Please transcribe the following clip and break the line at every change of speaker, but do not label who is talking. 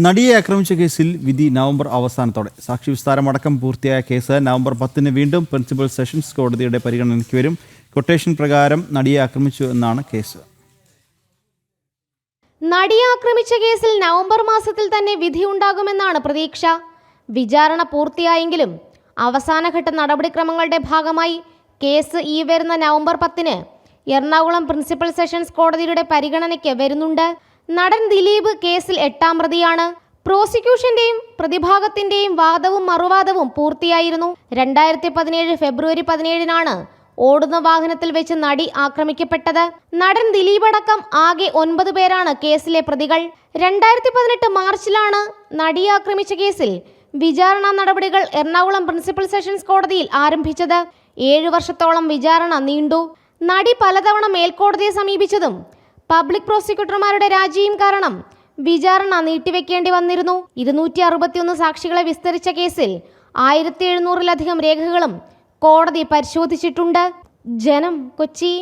നടിയെ ആക്രമിച്ച കേസിൽ വിധി നവംബർ അവസാനത്തോടെ. സാക്ഷി വിസ്താരമടക്കം പൂർത്തിയായ കേസ് നവംബർ 10 വീണ്ടും പ്രിൻസിപ്പൽ സെഷൻസ് കോടതിയുടെ പരിഗണനയ്ക്ക് വരും. കൊട്ടേഷൻ പ്രകാരം നടിയെ ആക്രമിച്ചു എന്നാണ് കേസ്.
നടിയെ ആക്രമിച്ച കേസിൽ നവംബർ മാസത്തിൽ തന്നെ വിധിയുണ്ടാകുമെന്നാണ് പ്രതീക്ഷ. വിചാരണ പൂർത്തിയായെങ്കിലും അവസാനഘട്ട നടപടിക്രമങ്ങളുടെ ഭാഗമായി കേസ് ഈ വരുന്ന നവംബർ 10 എറണാകുളം പ്രിൻസിപ്പൽ സെഷൻസ് കോടതിയുടെ പരിഗണനയ്ക്ക് വരുന്നുണ്ട്. നടൻ ദിലീപ് കേസിൽ 8ാം പ്രതിയാണ്. പ്രോസിക്യൂഷന്റെയും പ്രതിഭാഗത്തിന്റെയും വാദവും മറുവാദവും പൂർത്തിയായിരുന്നു. 2017 ഫെബ്രുവരി 17 ഓടുന്ന വാഹനത്തിൽ വെച്ച് നടി ആക്രമിക്കപ്പെട്ടത്. നടൻ ദിലീപ് അടക്കം ആകെ 9 പേരാണ് കേസിലെ പ്രതികൾ. 2018 മാർച്ചിലാണ് നടിയെ ആക്രമിച്ച കേസിൽ വിചാരണ നടപടികൾ എറണാകുളം പ്രിൻസിപ്പൽ സെഷൻസ് കോടതിയിൽ ആരംഭിച്ചത്. 7 വർഷത്തോളം വിചാരണ നീണ്ടു. നടി പലതവണ മേൽക്കോടതിയെ സമീപിച്ചതും പബ്ലിക് പ്രോസിക്യൂട്ടർമാരുടെ രാജിയും കാരണം വിചാരണ നീട്ടിവെക്കേണ്ടി വന്നിരുന്നു. 261 സാക്ഷികളെ വിസ്തരിച്ച കേസിൽ 1700-ലധികം രേഖകളും കോടതി പരിശോധിച്ചിട്ടുണ്ട്. ജനം, കൊച്ചി.